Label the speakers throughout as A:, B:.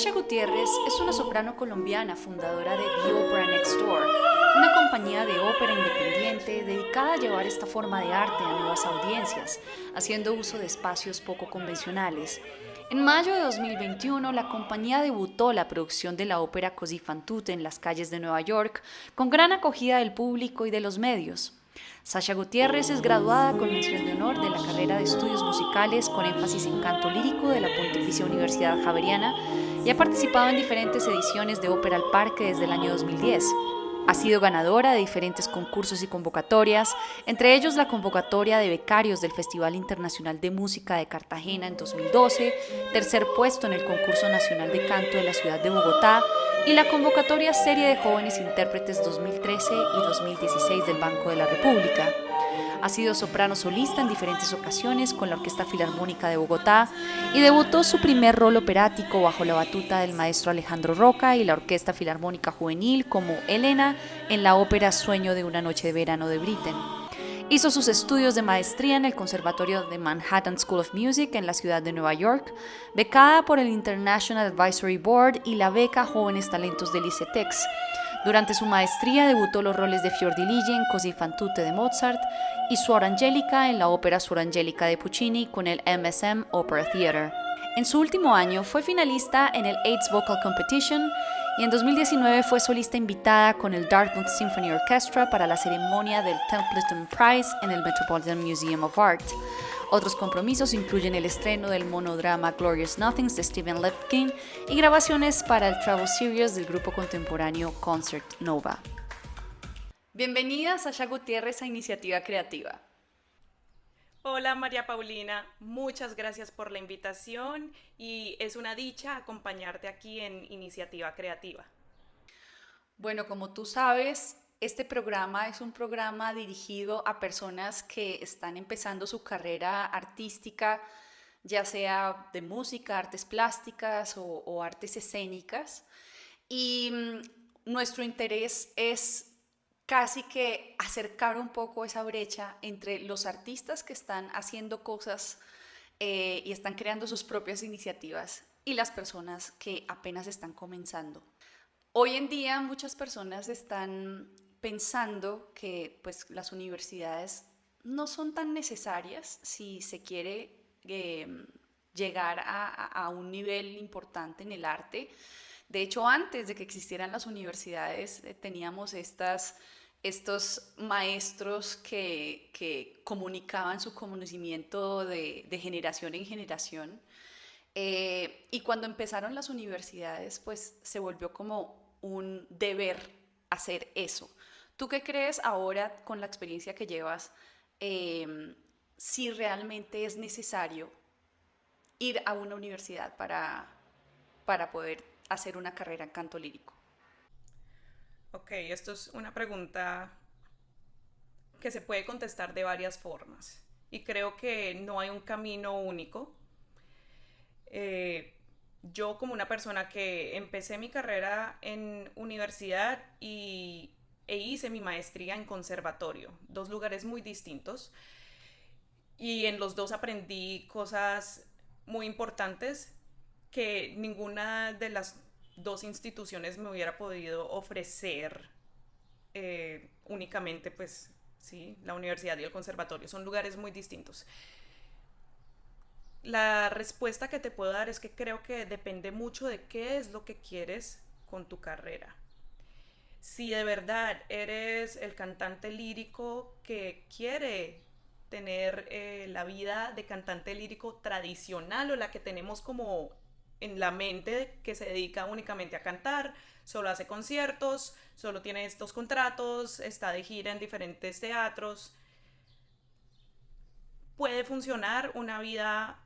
A: Sasha Gutiérrez es una soprano colombiana fundadora de The Opera Next Door, una compañía de ópera independiente dedicada a llevar esta forma de arte a nuevas audiencias, haciendo uso de espacios poco convencionales. En mayo de 2021, la compañía debutó la producción de la ópera Così fan tutte en las calles de Nueva York, con gran acogida del público y de los medios. Sasha Gutiérrez es graduada con mención de honor de la carrera de estudios musicales con énfasis en canto lírico de la Pontificia Universidad Javeriana y ha participado en diferentes ediciones de Ópera al Parque desde el año 2010. Ha sido ganadora de diferentes concursos y convocatorias, entre ellos la convocatoria de becarios del Festival Internacional de Música de Cartagena en 2012, tercer puesto en el Concurso Nacional de Canto de la Ciudad de Bogotá y la convocatoria Serie de Jóvenes Intérpretes 2013 y 2016 del Banco de la República. Ha sido soprano solista en diferentes ocasiones con la Orquesta Filarmónica de Bogotá y debutó su primer rol operático bajo la batuta del maestro Alejandro Roca y la Orquesta Filarmónica Juvenil como Elena en la ópera Sueño de una noche de verano de Britten. Hizo sus estudios de maestría en el Conservatorio de Manhattan School of Music en la ciudad de Nueva York, becada por el International Advisory Board y la beca Jóvenes Talentos del ICETEX. Durante su maestría debutó los roles de Fiordiligi en Così fan tutte de Mozart y Suor Angelica en la ópera Suor Angelica de Puccini con el MSM Opera Theatre. En su último año fue finalista en el AIDS Vocal Competition y en 2019 fue solista invitada con el Dartmouth Symphony Orchestra para la ceremonia del Templeton Prize en el Metropolitan Museum of Art. Otros compromisos incluyen el estreno del monodrama Glorious Nothings de Stephen Levkin y grabaciones para el Travel Series del grupo contemporáneo Concert Nova. Bienvenida, Sasha Gutiérrez, a Iniciativa Creativa.
B: Hola María Paulina, muchas gracias por la invitación y es una dicha acompañarte aquí en Iniciativa Creativa.
A: Bueno, como tú sabes, este programa es un programa dirigido a personas que están empezando su carrera artística, ya sea de música, artes plásticas o artes escénicas. Y nuestro interés es casi que acercar un poco esa brecha entre los artistas que están haciendo cosas y están creando sus propias iniciativas y las personas que apenas están comenzando. Hoy en día muchas personas están pensando que pues, las universidades no son tan necesarias si se quiere llegar a un nivel importante en el arte. De hecho, antes de que existieran las universidades, teníamos estos maestros que comunicaban su conocimiento de generación en generación. Y cuando empezaron las universidades, pues se volvió como un deber hacer eso. ¿Tú qué crees ahora con la experiencia que llevas? Si realmente es necesario ir a una universidad para poder hacer una carrera en canto lírico.
B: Ok, esto es una pregunta que se puede contestar de varias formas y creo que no hay un camino único. Yo como una persona que empecé mi carrera en universidad e hice mi maestría en conservatorio, dos lugares muy distintos, y en los dos aprendí cosas muy importantes que ninguna de las dos instituciones me hubiera podido ofrecer únicamente, pues, sí, la universidad y el conservatorio. Son lugares muy distintos. La respuesta que te puedo dar es que creo que depende mucho de qué es lo que quieres con tu carrera. Si de verdad eres el cantante lírico que quiere tener la vida de cantante lírico tradicional o la que tenemos como en la mente, que se dedica únicamente a cantar, solo hace conciertos, solo tiene estos contratos, está de gira en diferentes teatros, puede funcionar una vida,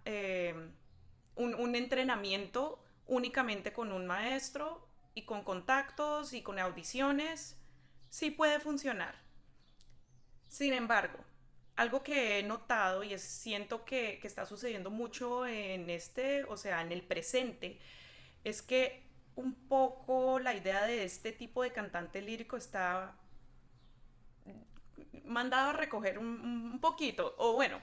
B: un entrenamiento únicamente con un maestro y con contactos y con audiciones, sí puede funcionar. Sin embargo, algo que he notado y siento que está sucediendo mucho en o sea, en el presente, es que un poco la idea de este tipo de cantante lírico está mandado a recoger un poquito, o bueno,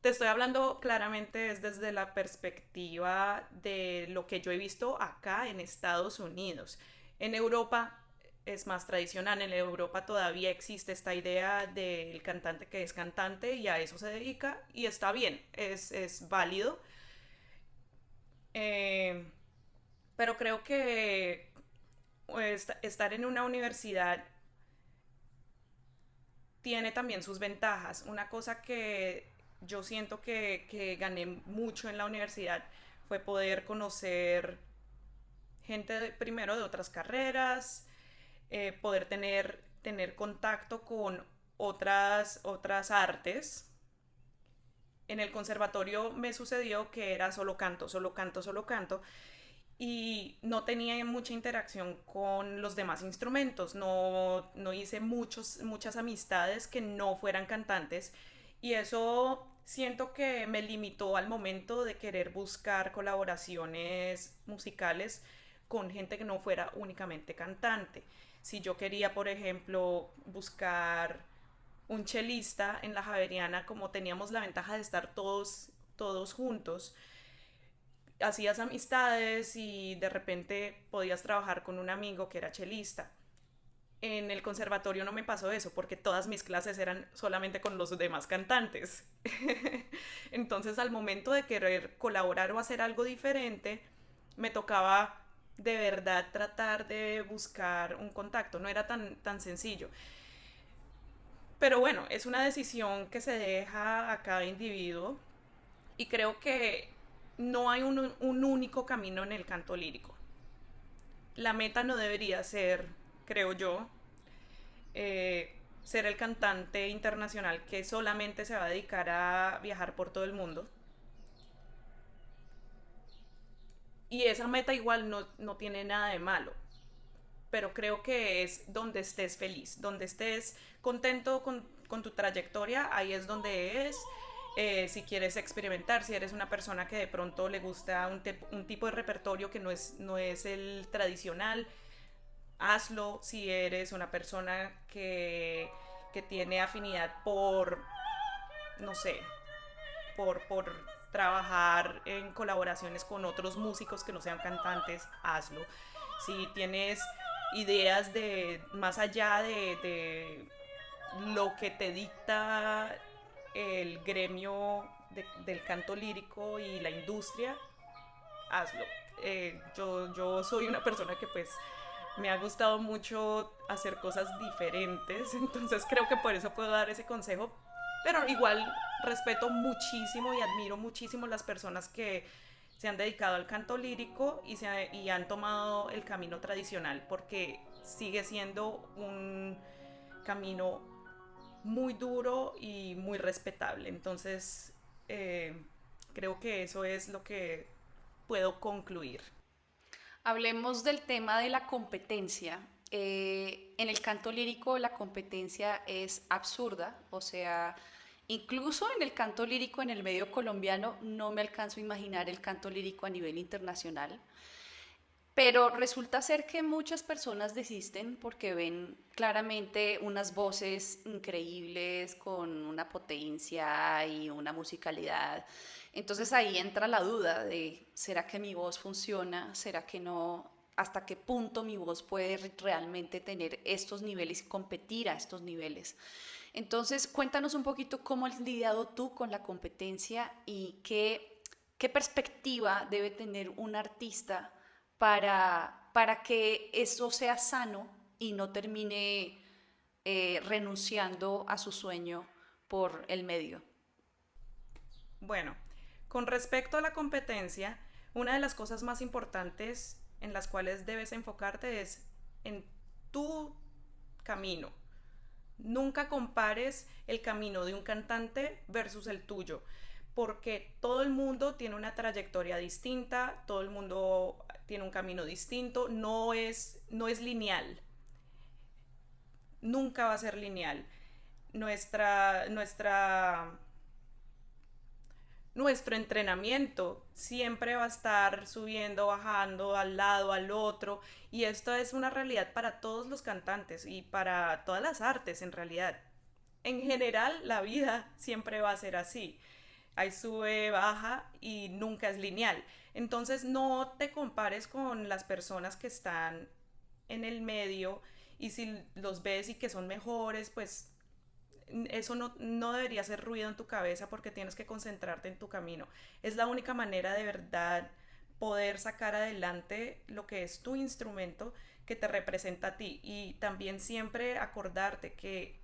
B: te estoy hablando claramente es desde la perspectiva de lo que yo he visto acá en Estados Unidos. En Europa es más tradicional, en Europa todavía existe esta idea del cantante que es cantante y a eso se dedica y está bien, es válido. Eh, pero creo que estar en una universidad tiene también sus ventajas. Una cosa que yo siento que gané mucho en la universidad fue poder conocer gente primero de otras carreras, poder tener contacto con otras artes. En el conservatorio me sucedió que era solo canto, solo canto, solo canto y no tenía mucha interacción con los demás instrumentos, no hice muchas amistades que no fueran cantantes y eso siento que me limitó al momento de querer buscar colaboraciones musicales con gente que no fuera únicamente cantante. Si yo quería, por ejemplo, buscar un chelista en la Javeriana, como teníamos la ventaja de estar todos juntos, hacías amistades y de repente podías trabajar con un amigo que era chelista. En el conservatorio no me pasó eso porque todas mis clases eran solamente con los demás cantantes. Entonces al momento de querer colaborar o hacer algo diferente, me tocaba de verdad tratar de buscar un contacto. No era tan sencillo. Pero bueno, es una decisión que se deja a cada individuo y creo que no hay un único camino en el canto lírico. La meta no debería ser, creo yo, ser el cantante internacional que solamente se va a dedicar a viajar por todo el mundo. Y esa meta igual no tiene nada de malo, pero creo que es donde estés feliz, donde estés contento con tu trayectoria, ahí es donde es. Si quieres experimentar, si eres una persona que de pronto le gusta un tipo de repertorio que no es el tradicional, hazlo. Si eres una persona que tiene afinidad por, no sé, por trabajar en colaboraciones con otros músicos que no sean cantantes, hazlo. Si tienes ideas de más allá de lo que te dicta el gremio del canto lírico y la industria, hazlo. Yo soy una persona que pues me ha gustado mucho hacer cosas diferentes, entonces creo que por eso puedo dar ese consejo, pero igual respeto muchísimo y admiro muchísimo las personas que se han dedicado al canto lírico y han tomado el camino tradicional, porque sigue siendo un camino muy duro y muy respetable. Entonces, creo que eso es lo que puedo concluir.
A: Hablemos del tema de la competencia. En el canto lírico la competencia es absurda, o sea, incluso en el canto lírico en el medio colombiano no me alcanzo a imaginar el canto lírico a nivel internacional. Pero resulta ser que muchas personas desisten porque ven claramente unas voces increíbles con una potencia y una musicalidad. Entonces ahí entra la duda de, ¿será que mi voz funciona? ¿Será que no? ¿Hasta qué punto mi voz puede realmente tener estos niveles y competir a estos niveles? Entonces, cuéntanos un poquito cómo has lidiado tú con la competencia y qué perspectiva debe tener un artista para que eso sea sano y no termine renunciando a su sueño por el medio.
B: Bueno, con respecto a la competencia, una de las cosas más importantes en las cuales debes enfocarte es en tu camino. Nunca compares el camino de un cantante versus el tuyo, porque todo el mundo tiene una trayectoria distinta, todo el mundo tiene un camino distinto, no es lineal, nunca va a ser lineal. Nuestro entrenamiento siempre va a estar subiendo, bajando, al lado, al otro, y esto es una realidad para todos los cantantes y para todas las artes en realidad. En general, la vida siempre va a ser así. hay sube, baja y nunca es lineal. Entonces no te compares con las personas que están en el medio y si los ves y que son mejores, pues eso no debería hacer ruido en tu cabeza porque tienes que concentrarte en tu camino. Es la única manera de verdad poder sacar adelante lo que es tu instrumento que te representa a ti y también siempre acordarte que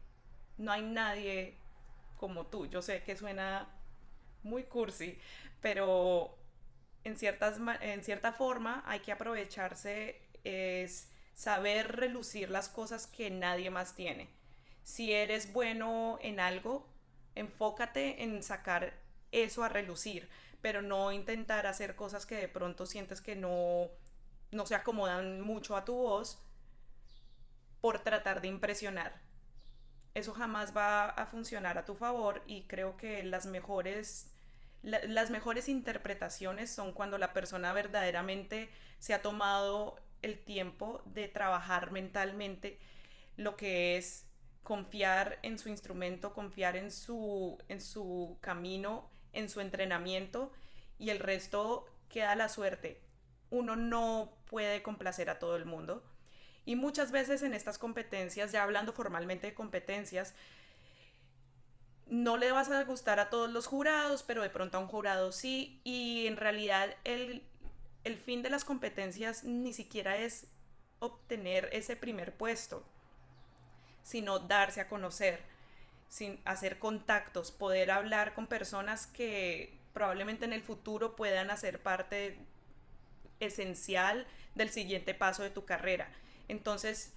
B: no hay nadie como tú. Yo sé que suena muy cursi, pero en cierta forma hay que aprovecharse, es saber relucir las cosas que nadie más tiene. Si eres bueno en algo, enfócate en sacar eso a relucir, pero no intentar hacer cosas que de pronto sientes que no se acomodan mucho a tu voz por tratar de impresionar. Eso jamás va a funcionar a tu favor y creo que las mejores interpretaciones son cuando la persona verdaderamente se ha tomado el tiempo de trabajar mentalmente lo que es confiar en su instrumento, confiar en su camino, en su entrenamiento y el resto queda a la suerte. Uno no puede complacer a todo el mundo. Y muchas veces en estas competencias, ya hablando formalmente de competencias, no le vas a gustar a todos los jurados, pero de pronto a un jurado sí. Y en realidad el fin de las competencias ni siquiera es obtener ese primer puesto, sino darse a conocer, sin hacer contactos, poder hablar con personas que probablemente en el futuro puedan hacer parte esencial del siguiente paso de tu carrera. Entonces,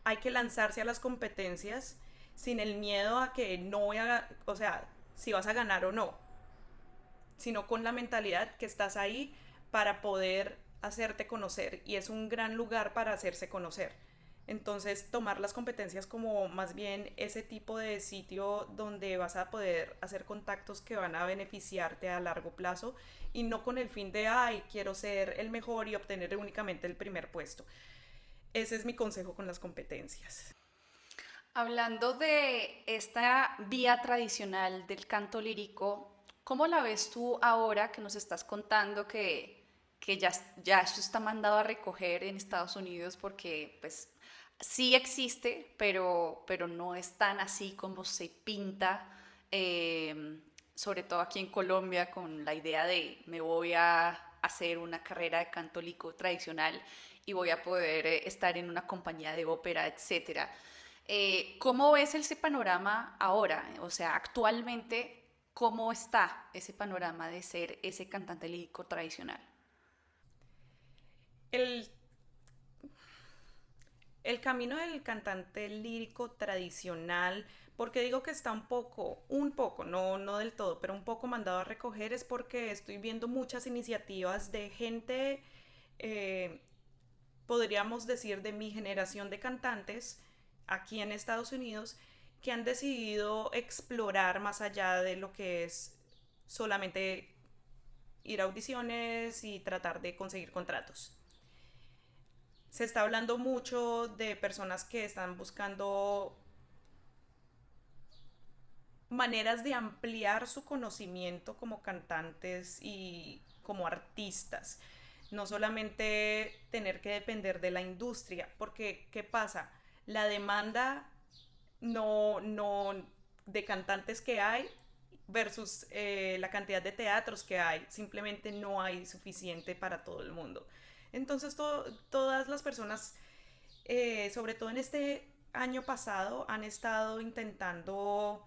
B: hay que lanzarse a las competencias sin el miedo a que no voy a, o sea, si vas a ganar o no, sino con la mentalidad que estás ahí para poder hacerte conocer y es un gran lugar para hacerse conocer. Entonces, tomar las competencias como más bien ese tipo de sitio donde vas a poder hacer contactos que van a beneficiarte a largo plazo y no con el fin de, ay, quiero ser el mejor y obtener únicamente el primer puesto. Ese es mi consejo con las competencias.
A: Hablando de esta vía tradicional del canto lírico, ¿cómo la ves tú ahora que nos estás contando que ya eso está mandado a recoger en Estados Unidos? Porque pues sí existe, pero no es tan así como se pinta, sobre todo aquí en Colombia, con la idea de me voy a hacer una carrera de canto lírico tradicional y voy a poder estar en una compañía de ópera, etcétera. ¿Cómo ves ese panorama ahora? O sea, actualmente, ¿cómo está ese panorama de ser ese cantante lírico tradicional?
B: El, el camino del cantante lírico tradicional, porque digo que está un poco, no del todo, pero un poco mandado a recoger, es porque estoy viendo muchas iniciativas de gente, eh, podríamos decir, de mi generación de cantantes aquí en Estados Unidos, que han decidido explorar más allá de lo que es solamente ir a audiciones y tratar de conseguir contratos. Se está hablando mucho de personas que están buscando maneras de ampliar su conocimiento como cantantes y como artistas. No solamente tener que depender de la industria, porque ¿qué pasa? La demanda no de cantantes que hay versus la cantidad de teatros que hay, simplemente no hay suficiente para todo el mundo. Entonces todas las personas, sobre todo en este año pasado, han estado intentando,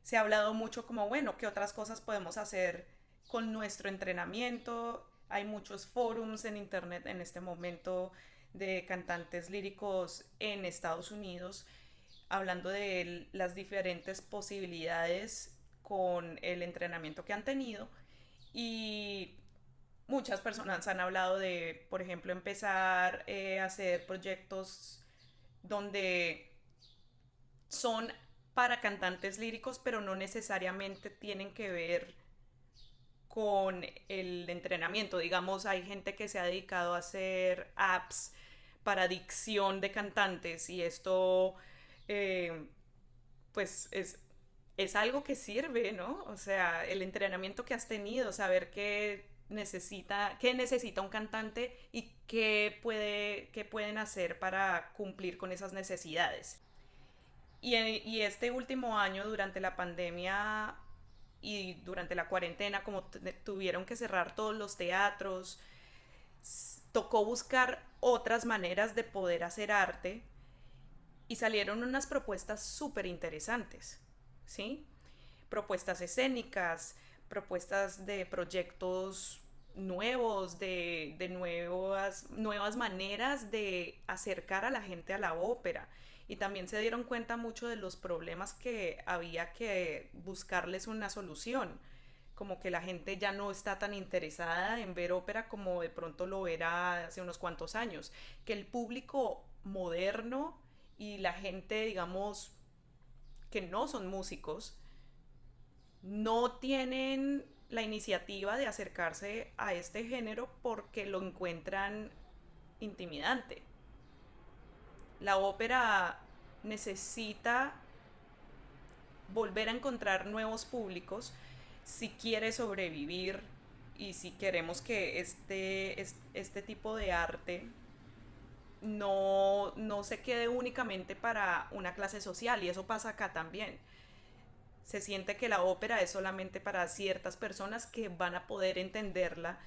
B: se ha hablado mucho como, bueno, ¿qué otras cosas podemos hacer con nuestro entrenamiento? Hay muchos forums en internet en este momento de cantantes líricos en Estados Unidos hablando de las diferentes posibilidades con el entrenamiento que han tenido y muchas personas han hablado de, por ejemplo, empezar a hacer proyectos donde son para cantantes líricos, pero no necesariamente tienen que ver con el entrenamiento. Digamos, hay gente que se ha dedicado a hacer apps para dicción de cantantes y esto, eh, pues, es es algo que sirve, ¿no? O sea, el entrenamiento que has tenido, saber qué necesita un cantante y qué pueden hacer para cumplir con esas necesidades. Y este último año, durante la pandemia y durante la cuarentena, como tuvieron que cerrar todos los teatros, tocó buscar otras maneras de poder hacer arte y salieron unas propuestas súper interesantes, ¿sí? Propuestas escénicas, propuestas de proyectos nuevos, de nuevas maneras de acercar a la gente a la ópera. Y también se dieron cuenta mucho de los problemas que había que buscarles una solución, como que la gente ya no está tan interesada en ver ópera como de pronto lo era hace unos cuantos años, que el público moderno y la gente, digamos, que no son músicos, no tienen la iniciativa de acercarse a este género porque lo encuentran intimidante. La ópera necesita volver a encontrar nuevos públicos si quiere sobrevivir y si queremos que este tipo de arte no se quede únicamente para una clase social, y eso pasa acá también. Se siente que la ópera es solamente para ciertas personas que van a poder entenderla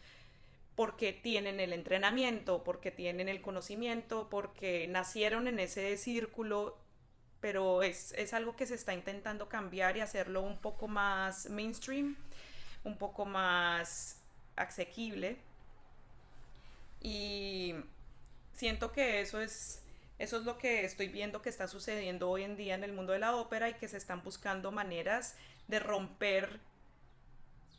B: porque tienen el entrenamiento, porque tienen el conocimiento, porque nacieron en ese círculo, pero es algo que se está intentando cambiar y hacerlo un poco más mainstream, un poco más asequible. Y siento que eso es lo que estoy viendo que está sucediendo hoy en día en el mundo de la ópera, y que se están buscando maneras de romper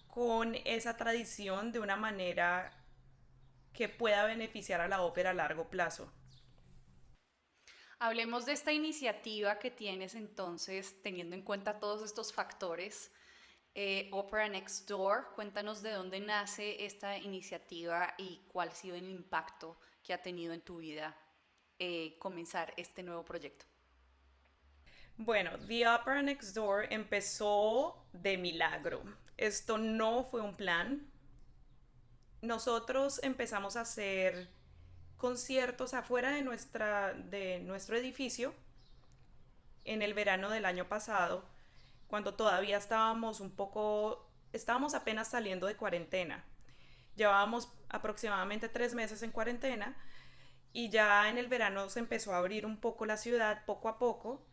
B: con esa tradición de una manera que pueda beneficiar a la ópera a largo plazo.
A: Hablemos de esta iniciativa que tienes entonces, teniendo en cuenta todos estos factores. Opera Next Door, cuéntanos de dónde nace esta iniciativa y cuál ha sido el impacto que ha tenido en tu vida comenzar este nuevo proyecto.
B: Bueno, The Opera Next Door empezó de milagro. Esto no fue un plan. Nosotros empezamos a hacer conciertos afuera de nuestro edificio en el verano del año pasado, cuando todavía estábamos apenas saliendo de cuarentena. Llevábamos aproximadamente 3 meses en cuarentena, y ya en el verano se empezó a abrir un poco la ciudad poco a poco,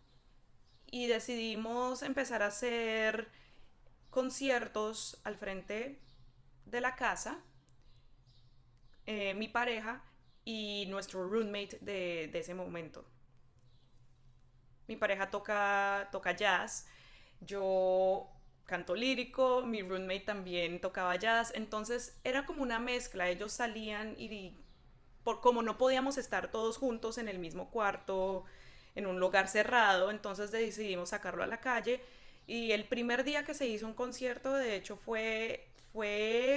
B: y decidimos empezar a hacer conciertos al frente de la casa, mi pareja y nuestro roommate de ese momento. Mi pareja toca jazz, yo canto lírico, mi roommate también tocaba jazz, entonces era como una mezcla. Ellos salían como no podíamos estar todos juntos en el mismo cuarto, en un lugar cerrado, entonces decidimos sacarlo a la calle. Y el primer día que se hizo un concierto, de hecho, fue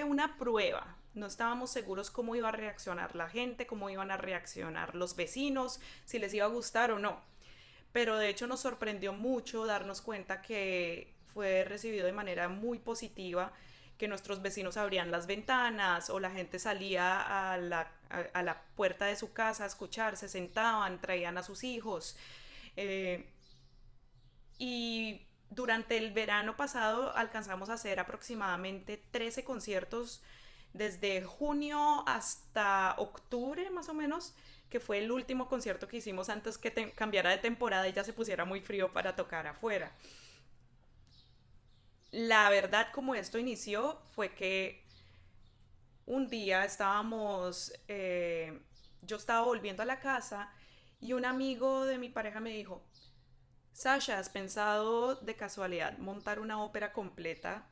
B: una prueba. No estábamos seguros cómo iba a reaccionar la gente, cómo iban a reaccionar los vecinos, si les iba a gustar o no. Pero de hecho nos sorprendió mucho darnos cuenta que fue recibido de manera muy positiva, que nuestros vecinos abrían las ventanas o la gente salía a la puerta de su casa a escuchar, se sentaban, traían a sus hijos. Eh, y durante el verano pasado alcanzamos a hacer aproximadamente 13 conciertos desde junio hasta octubre más o menos, que fue el último concierto que hicimos antes que cambiara de temporada y ya se pusiera muy frío para tocar afuera. La verdad, como esto inició fue que un día yo estaba volviendo a la casa y un amigo de mi pareja me dijo: Sasha, ¿has pensado de casualidad montar una ópera completa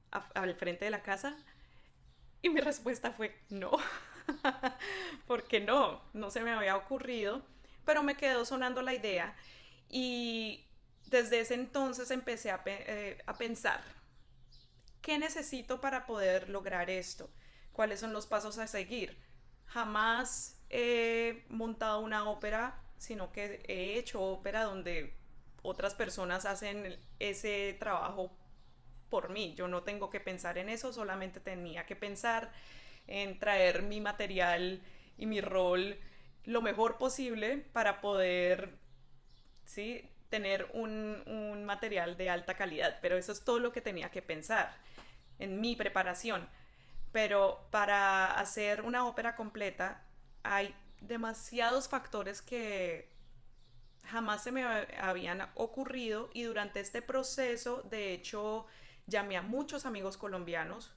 B: al frente de la casa? Y mi respuesta fue no, porque no se me había ocurrido, pero me quedó sonando la idea. Y desde ese entonces empecé a pensar, ¿qué necesito para poder lograr esto? ¿Cuáles son los pasos a seguir? Jamás he montado una ópera, sino que he hecho ópera donde otras personas hacen ese trabajo por mí. Yo no tengo que pensar en eso, solamente tenía que pensar en traer mi material y mi rol lo mejor posible para poder, ¿sí?, tener un material de alta calidad. Pero eso es todo lo que tenía que pensar en mi preparación. Pero para hacer una ópera completa hay demasiados factores que jamás se me habían ocurrido, y durante este proceso, de hecho, llamé a muchos amigos colombianos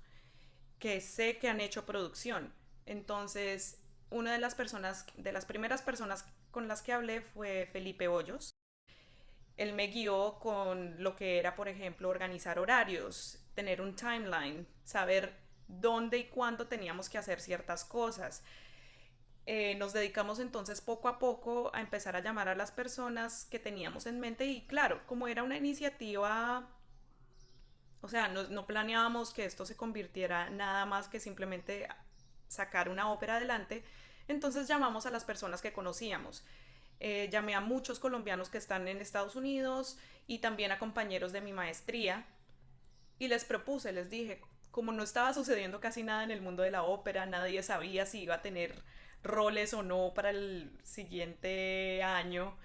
B: que sé que han hecho producción. Entonces, una de las personas, de las primeras personas con las que hablé fue Felipe Hoyos. Él me guió con lo que era, por ejemplo, organizar horarios, tener un timeline, saber dónde y cuándo teníamos que hacer ciertas cosas. Nos dedicamos entonces poco a poco a empezar a llamar a las personas que teníamos en mente, y claro, como era una iniciativa, o sea, no planeábamos que esto se convirtiera nada más que simplemente sacar una ópera adelante. Entonces llamamos a las personas que conocíamos. Llamé a muchos colombianos que están en Estados Unidos y también a compañeros de mi maestría, y les propuse, les dije, como no estaba sucediendo casi nada en el mundo de la ópera, nadie sabía si iba a tener roles o no para el siguiente año,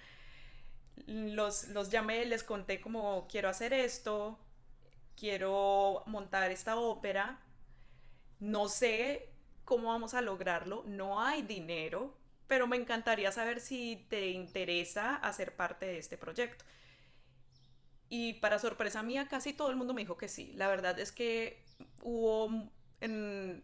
B: los llamé, les conté como quiero hacer esto, quiero montar esta ópera, no sé cómo vamos a lograrlo, no hay dinero, pero me encantaría saber si te interesa hacer parte de este proyecto. Y para sorpresa mía, casi todo el mundo me dijo que sí. La verdad es que hubo, en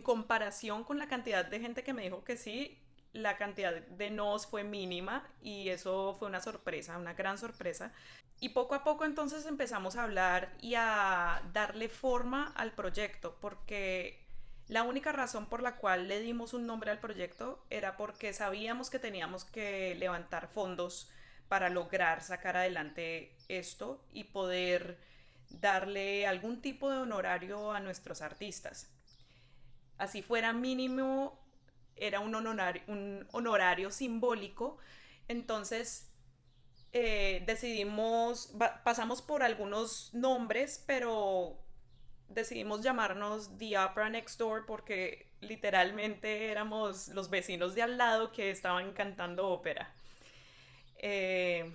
B: comparación con la cantidad de gente que me dijo que sí, la cantidad de nos fue mínima, y eso fue una sorpresa, una gran sorpresa. Y poco a poco entonces empezamos a hablar y a darle forma al proyecto, porque la única razón por la cual le dimos un nombre al proyecto era porque sabíamos que teníamos que levantar fondos para lograr sacar adelante esto y poder darle algún tipo de honorario a nuestros artistas. Así fuera mínimo, era un honorario simbólico. Entonces pasamos por algunos nombres, pero decidimos llamarnos The Opera Next Door porque literalmente éramos los vecinos de al lado que estaban cantando ópera. Eh,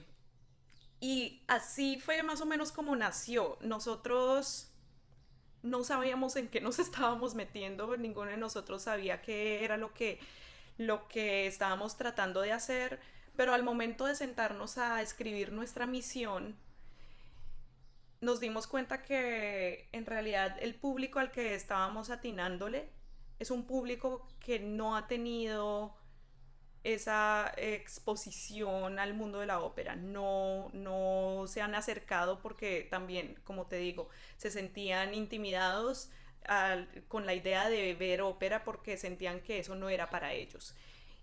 B: y así fue más o menos como nació. Nosotros no sabíamos en qué nos estábamos metiendo, ninguno de nosotros sabía qué era lo que estábamos tratando de hacer, pero al momento de sentarnos a escribir nuestra misión, nos dimos cuenta que en realidad el público al que estábamos atinándole es un público que no ha tenido esa exposición al mundo de la ópera. No se han acercado porque también, como te digo, se sentían intimidados con la idea de ver ópera porque sentían que eso no era para ellos.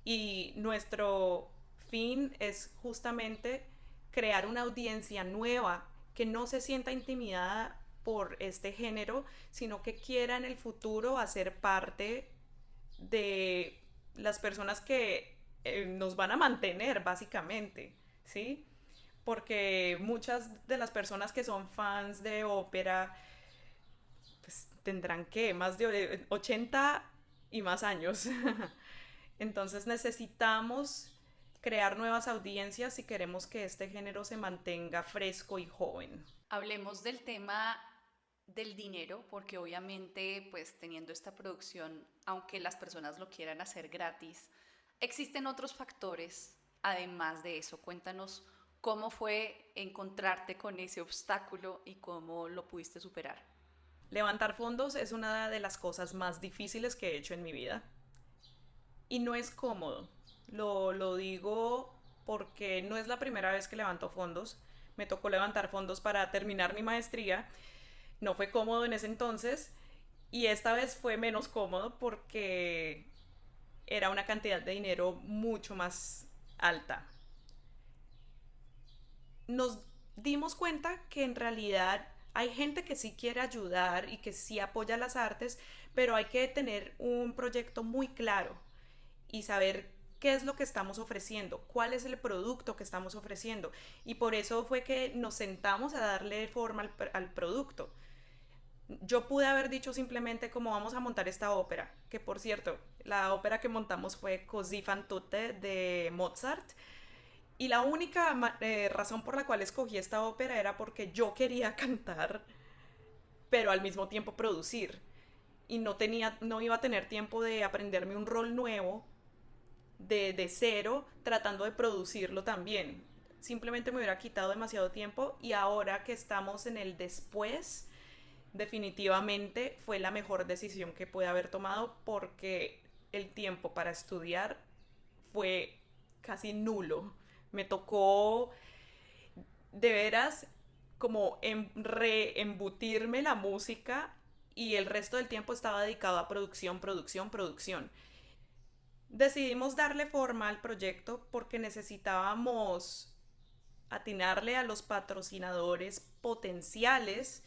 B: Y nuestro fin es justamente crear una audiencia nueva que no se sienta intimidada por este género, sino que quiera en el futuro hacer parte de las personas que nos van a mantener básicamente, ¿sí? Porque muchas de las personas que son fans de ópera pues tendrán que más de 80 y más años. Entonces necesitamos crear nuevas audiencias si queremos que este género se mantenga fresco y joven.
A: Hablemos del tema del dinero, porque obviamente, pues teniendo esta producción, aunque las personas lo quieran hacer gratis, existen otros factores además de eso. Cuéntanos cómo fue encontrarte con ese obstáculo y cómo lo pudiste superar.
B: Levantar fondos es una de las cosas más difíciles que he hecho en mi vida. Y no es cómodo. Lo digo porque no es la primera vez que levanto fondos. Me tocó levantar fondos para terminar mi maestría. No fue cómodo en ese entonces. Y esta vez fue menos cómodo porque era una cantidad de dinero mucho más alta. Nos dimos cuenta que en realidad hay gente que sí quiere ayudar y que sí apoya las artes, pero hay que tener un proyecto muy claro y saber qué es lo que estamos ofreciendo, cuál es el producto que estamos ofreciendo. Y por eso fue que nos sentamos a darle forma al producto. Yo pude haber dicho simplemente cómo vamos a montar esta ópera, que por cierto, la ópera que montamos fue Così fan tutte de Mozart. Y la única razón por la cual escogí esta ópera era porque yo quería cantar, pero al mismo tiempo producir. Y no iba a tener tiempo de aprenderme un rol nuevo de cero, tratando de producirlo también. Simplemente me hubiera quitado demasiado tiempo, y ahora que estamos en el después, definitivamente fue la mejor decisión que pude haber tomado, porque el tiempo para estudiar fue casi nulo. Me tocó de veras como reembutirme la música, y el resto del tiempo estaba dedicado a producción, producción, producción. Decidimos darle forma al proyecto porque necesitábamos atinarle a los patrocinadores potenciales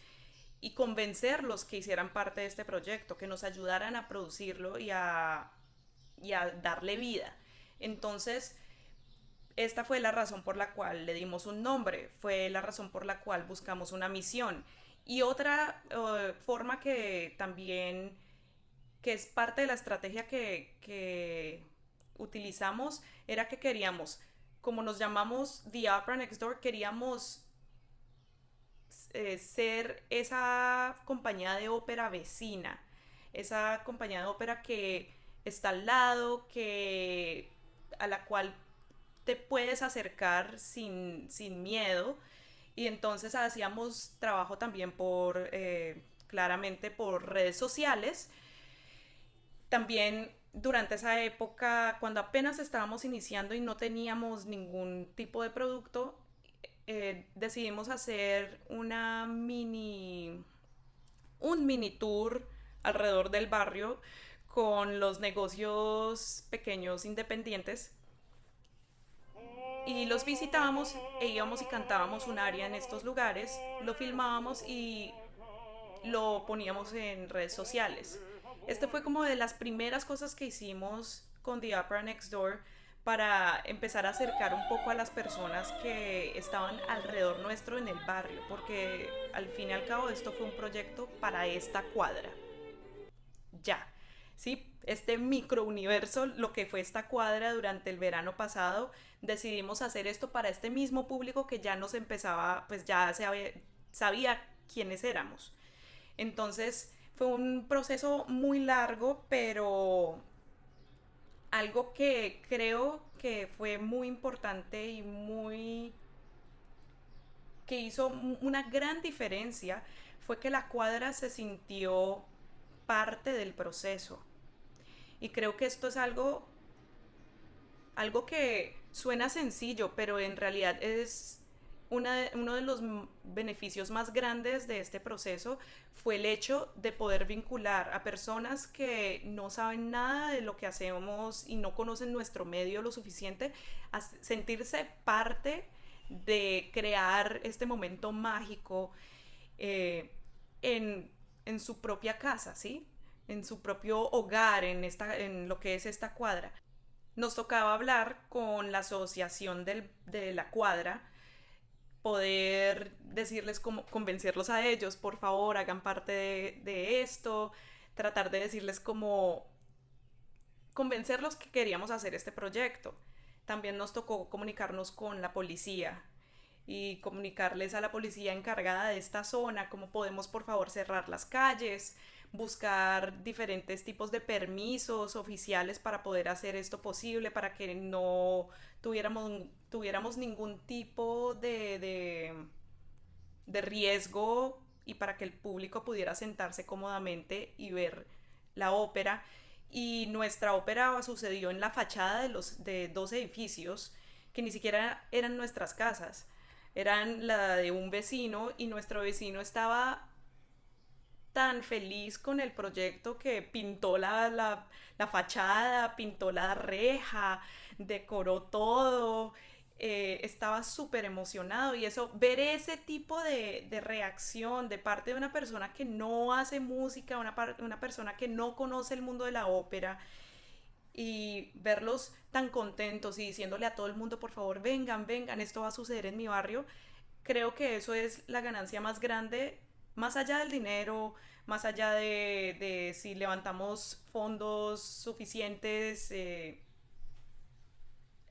B: y convencerlos que hicieran parte de este proyecto, que nos ayudaran a producirlo y a darle vida. Entonces, esta fue la razón por la cual le dimos un nombre, fue la razón por la cual buscamos una misión. Y otra forma que también, que es parte de la estrategia que utilizamos, era que queríamos, como nos llamamos The Opera Next Door, queríamos ser esa compañía de ópera vecina, esa compañía de ópera que está al lado, a la cual te puedes acercar sin miedo. Y entonces hacíamos trabajo también claramente por redes sociales. También durante esa época, cuando apenas estábamos iniciando y no teníamos ningún tipo de producto, decidimos hacer un mini tour alrededor del barrio con los negocios pequeños independientes, y los visitábamos e íbamos y cantábamos un aria en estos lugares, lo filmábamos y lo poníamos en redes sociales. Este fue como de las primeras cosas que hicimos con The Opera Next Door, para empezar a acercar un poco a las personas que estaban alrededor nuestro en el barrio, porque al fin y al cabo esto fue un proyecto para esta cuadra. Ya, ¿sí? Este microuniverso, lo que fue esta cuadra durante el verano pasado, decidimos hacer esto para este mismo público que ya nos empezaba, pues ya sabía quiénes éramos. Entonces fue un proceso muy largo, pero algo que creo que fue muy importante y que hizo una gran diferencia, fue que la cuadra se sintió parte del proceso. Y creo que esto es algo que suena sencillo, pero en realidad es uno de los beneficios más grandes de este proceso, fue el hecho de poder vincular a personas que no saben nada de lo que hacemos y no conocen nuestro medio lo suficiente, a sentirse parte de crear este momento mágico, en su propia casa, ¿sí? En su propio hogar, en lo que es esta cuadra. Nos tocaba hablar con la asociación de la cuadra, poder decirles cómo convencerlos a ellos, por favor, hagan parte de esto, tratar de decirles cómo convencerlos que queríamos hacer este proyecto. También nos tocó comunicarnos con la policía y comunicarles a la policía encargada de esta zona cómo podemos por favor cerrar las calles, buscar diferentes tipos de permisos oficiales para poder hacer esto posible, para que no tuviéramos ningún tipo de riesgo, y para que el público pudiera sentarse cómodamente y ver la ópera. Y nuestra ópera sucedió en la fachada de dos edificios que ni siquiera eran nuestras casas, eran la de un vecino, y nuestro vecino estaba tan feliz con el proyecto que pintó la fachada, pintó la reja, decoró todo, estaba súper emocionado. Y eso, ver ese tipo de reacción de parte de una persona que no hace música, una persona que no conoce el mundo de la ópera, y verlos tan contentos y diciéndole a todo el mundo, por favor, vengan, vengan, esto va a suceder en mi barrio, creo que eso es la ganancia más grande, más allá del dinero, más allá de si levantamos fondos suficientes.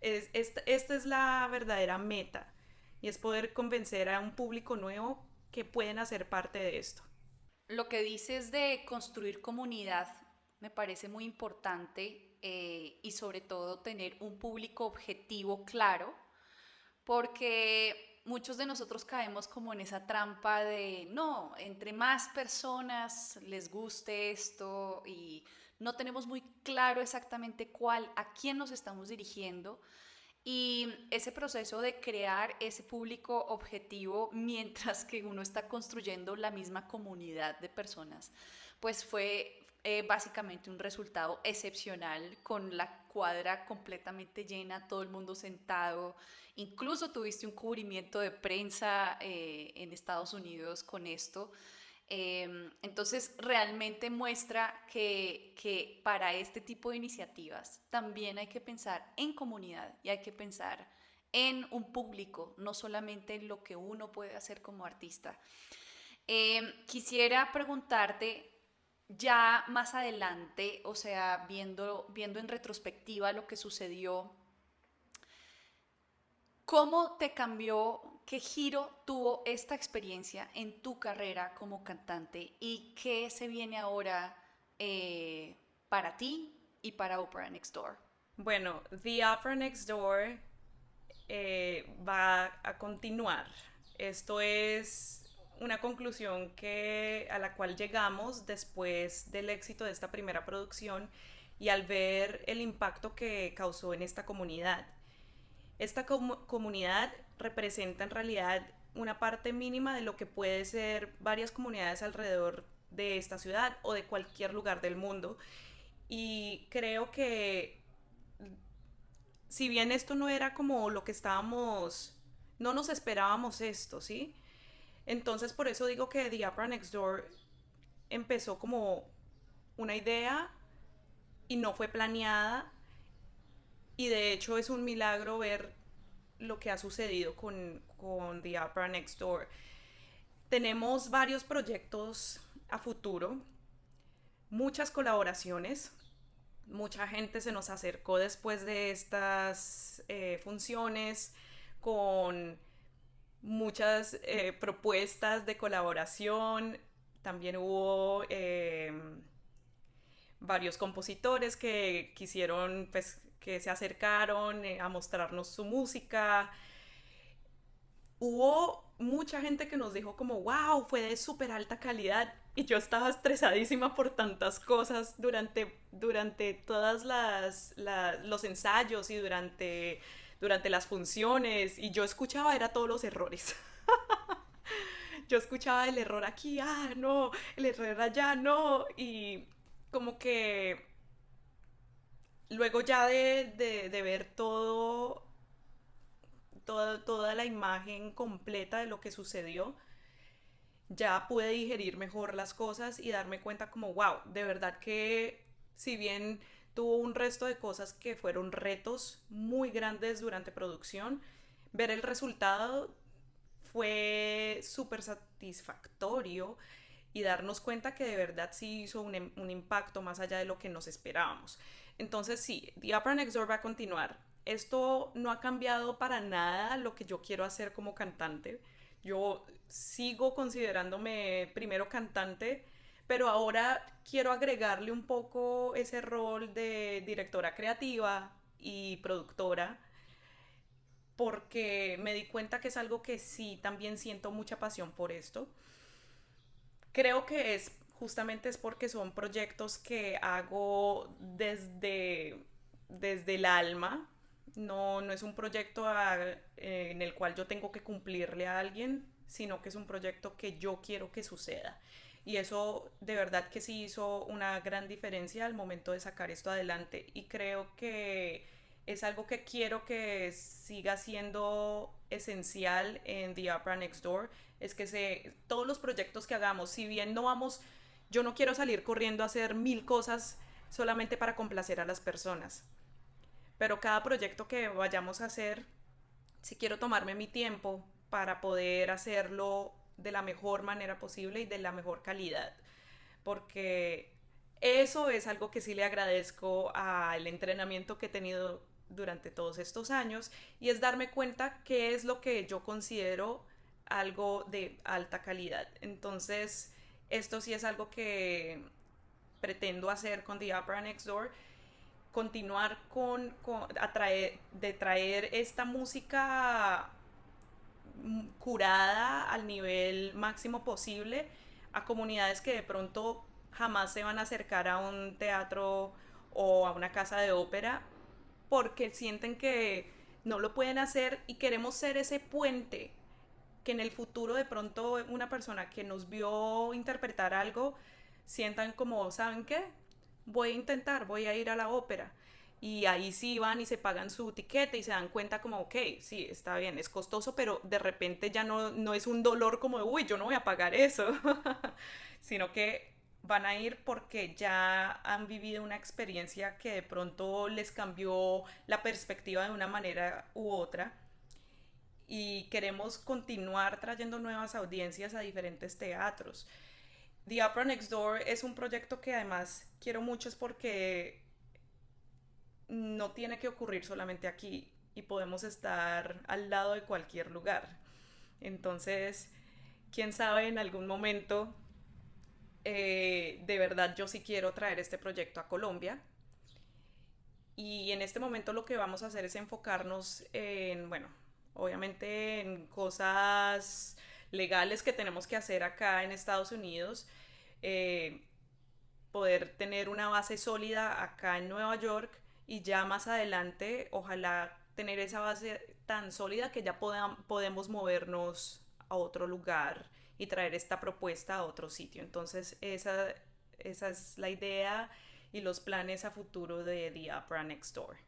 B: Esta es la verdadera meta y es poder convencer a un público nuevo que pueden hacer parte de esto.
A: Lo que dices de construir comunidad me parece muy importante, y sobre todo tener un público objetivo claro, porque muchos de nosotros caemos como en esa trampa de, no, entre más personas les guste esto y no tenemos muy claro exactamente a quién nos estamos dirigiendo. Y ese proceso de crear ese público objetivo mientras que uno está construyendo la misma comunidad de personas, pues fue básicamente un resultado excepcional, con la cuadra completamente llena, todo el mundo sentado. Incluso tuviste un cubrimiento de prensa en Estados Unidos con esto. Entonces realmente muestra que para este tipo de iniciativas también hay que pensar en comunidad y hay que pensar en un público, no solamente en lo que uno puede hacer como artista. Quisiera preguntarte ya más adelante, o sea, viendo en retrospectiva lo que sucedió, ¿cómo te cambió, qué giro tuvo esta experiencia en tu carrera como cantante y qué se viene ahora para ti y para Opera Next Door?
B: Bueno, The Opera Next Door va a continuar. Esto es una conclusión a la cual llegamos después del éxito de esta primera producción y al ver el impacto que causó en esta comunidad. Esta comunidad representa en realidad una parte mínima de lo que puede ser varias comunidades alrededor de esta ciudad o de cualquier lugar del mundo. Y creo que si bien esto no era como lo que no nos esperábamos esto, ¿sí? Entonces por eso digo que The Opera Next Door empezó como una idea y no fue planeada, y de hecho es un milagro ver lo que ha sucedido con The Opera Next Door. Tenemos varios proyectos a futuro, muchas colaboraciones, mucha gente se nos acercó después de estas funciones con muchas propuestas de colaboración. También hubo varios compositores que quisieron, pues, que se acercaron a mostrarnos su música. Hubo mucha gente que nos dijo como, wow, fue de súper alta calidad. Y yo estaba estresadísima por tantas cosas durante todas los ensayos y durante las funciones. Y yo escuchaba, era todos los errores. Yo escuchaba el error aquí, ah, no, el error allá, no. Y como que luego ya de ver toda la imagen completa de lo que sucedió, ya pude digerir mejor las cosas y darme cuenta como, wow, de verdad que si bien tuvo un resto de cosas que fueron retos muy grandes durante producción, ver el resultado fue súper satisfactorio y darnos cuenta que de verdad sí hizo un impacto más allá de lo que nos esperábamos. Entonces sí, The Opera Next Door va a continuar. Esto no ha cambiado para nada lo que yo quiero hacer como cantante. Yo sigo considerándome primero cantante, pero ahora quiero agregarle un poco ese rol de directora creativa y productora, porque me di cuenta que es algo que sí también siento mucha pasión por esto. Creo que justamente es porque son proyectos que hago desde el alma. No, no es un proyecto en el cual yo tengo que cumplirle a alguien, sino que es un proyecto que yo quiero que suceda. Y eso de verdad que sí hizo una gran diferencia al momento de sacar esto adelante. Y creo que es algo que quiero que siga siendo esencial en The Opera Next Door. Es que todos los proyectos que hagamos, si bien no vamos, yo no quiero salir corriendo a hacer 1000 cosas solamente para complacer a las personas. Pero cada proyecto que vayamos a hacer, si quiero tomarme mi tiempo para poder hacerlo de la mejor manera posible y de la mejor calidad. Porque eso es algo que sí le agradezco al entrenamiento que he tenido durante todos estos años, y es darme cuenta qué es lo que yo considero algo de alta calidad. Entonces, esto sí es algo que pretendo hacer con The Opera Next Door, continuar de traer esta música curada al nivel máximo posible a comunidades que de pronto jamás se van a acercar a un teatro o a una casa de ópera porque sienten que no lo pueden hacer, y queremos ser ese puente que en el futuro de pronto una persona que nos vio interpretar algo sientan como, ¿saben qué? Voy a intentar, voy a ir a la ópera. Y ahí sí van y se pagan su tiquete y se dan cuenta como, ok, sí, está bien, es costoso, pero de repente ya no es un dolor como de, uy, yo no voy a pagar eso, sino que van a ir porque ya han vivido una experiencia que de pronto les cambió la perspectiva de una manera u otra, y queremos continuar trayendo nuevas audiencias a diferentes teatros. The Opera Next Door es un proyecto que además quiero mucho, es porque no tiene que ocurrir solamente aquí y podemos estar al lado de cualquier lugar. Entonces, quién sabe, en algún momento, de verdad yo sí quiero traer este proyecto a Colombia. Y en este momento lo que vamos a hacer es enfocarnos en, bueno, obviamente en cosas legales que tenemos que hacer acá en Estados Unidos, eh, poder tener una base sólida acá en Nueva York, y ya más adelante ojalá tener esa base tan sólida que ya podemos movernos a otro lugar y traer esta propuesta a otro sitio. Entonces esa es la idea y los planes a futuro de The Opera Next Door.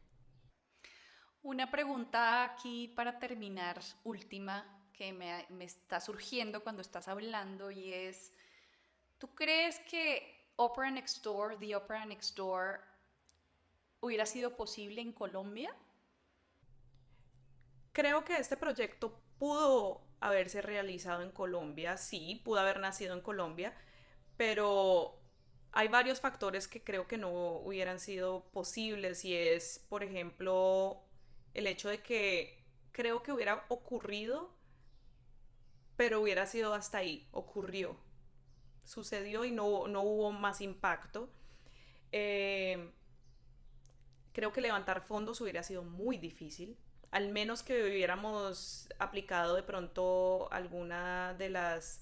A: Una pregunta aquí para terminar, última, que me está surgiendo cuando estás hablando, y es, ¿tú crees que Opera Next Door, The Opera Next Door, hubiera sido posible en Colombia?
B: Creo que este proyecto pudo haberse realizado en Colombia, sí, pudo haber nacido en Colombia, pero hay varios factores que creo que no hubieran sido posibles, y es, por ejemplo, el hecho de que creo que hubiera ocurrido, pero hubiera sido hasta ahí, ocurrió, sucedió y no hubo más impacto. Eh, Creo que levantar fondos hubiera sido muy difícil, al menos que hubiéramos aplicado de pronto alguna de las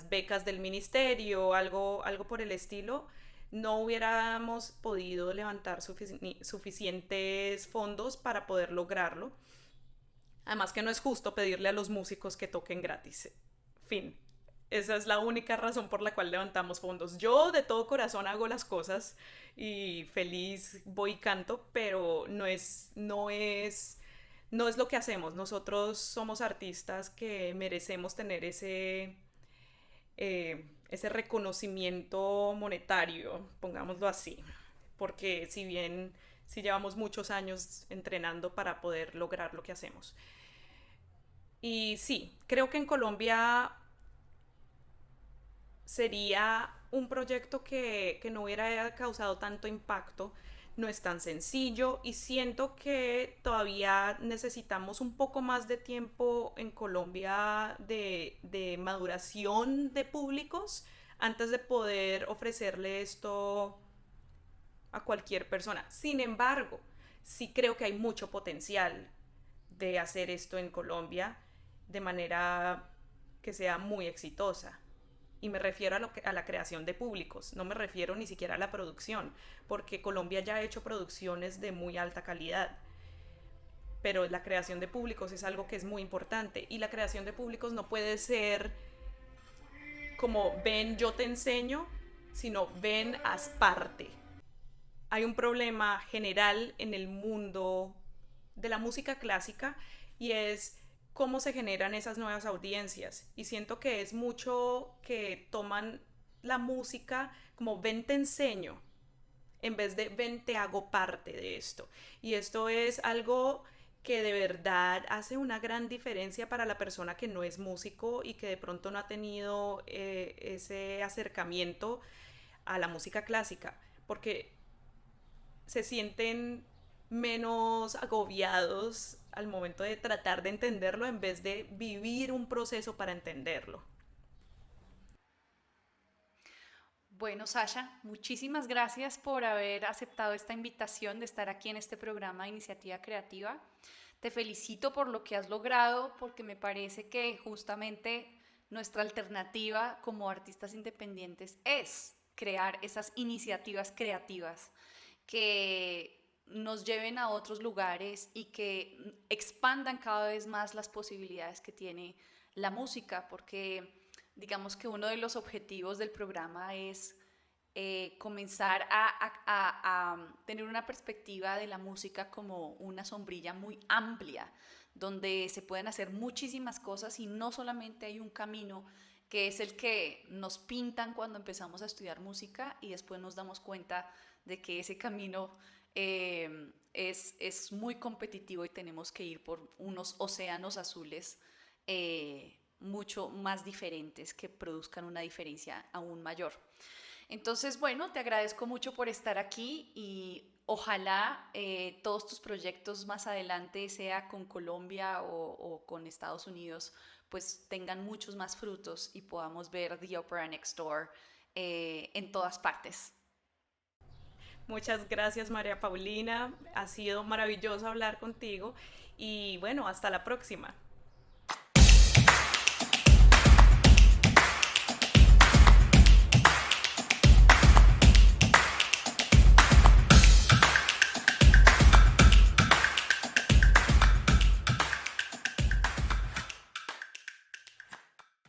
B: becas del ministerio, algo por el estilo. No hubiéramos podido levantar suficientes fondos para poder lograrlo. Además que no es justo pedirle a los músicos que toquen gratis. Fin. Esa es la única razón por la cual levantamos fondos. Yo de todo corazón hago las cosas y feliz voy y canto, pero no es lo que hacemos. Nosotros somos artistas que merecemos tener ese reconocimiento monetario, pongámoslo así. Porque si llevamos muchos años entrenando para poder lograr lo que hacemos. Y sí, creo que en Colombia sería un proyecto que no hubiera causado tanto impacto. No es tan sencillo y siento que todavía necesitamos un poco más de tiempo en Colombia de maduración de públicos antes de poder ofrecerle esto a cualquier persona. Sin embargo, sí creo que hay mucho potencial de hacer esto en Colombia de manera que sea muy exitosa. Y me refiero a la creación de públicos, no me refiero ni siquiera a la producción, porque Colombia ya ha hecho producciones de muy alta calidad, pero la creación de públicos es algo que es muy importante, y la creación de públicos no puede ser como ven yo te enseño, sino ven haz parte. Hay un problema general en el mundo de la música clásica, y es cómo se generan esas nuevas audiencias. Y siento que es mucho que toman la música como ven te enseño. en vez de ven, te hago parte de esto. Y esto es algo que de verdad hace una gran diferencia para la persona que no es músico y que de pronto no ha tenido ese acercamiento a la música clásica, porque se sienten menos agobiados al momento de tratar de entenderlo en vez de vivir un proceso para entenderlo.
A: Bueno, Sasha, muchísimas gracias por haber aceptado esta invitación de estar aquí en este programa de Iniciativa Creativa. Te felicito por lo que has logrado, porque me parece que justamente nuestra alternativa como artistas independientes es crear esas iniciativas creativas que nos lleven a otros lugares y que expandan cada vez más las posibilidades que tiene la música, porque digamos que uno de los objetivos del programa es comenzar a tener una perspectiva de la música como una sombrilla muy amplia, donde se pueden hacer muchísimas cosas y no solamente hay un camino que es el que nos pintan cuando empezamos a estudiar música y después nos damos cuenta de que ese camino es muy competitivo y tenemos que ir por unos océanos azules mucho más diferentes que produzcan una diferencia aún mayor. Entonces, bueno, te agradezco mucho por estar aquí y ojalá todos tus proyectos más adelante, sea con Colombia o con Estados Unidos, pues tengan muchos más frutos y podamos ver The Opera Next Door en todas partes.
B: Muchas gracias, María Paulina. Ha sido maravilloso hablar contigo y bueno, hasta la próxima.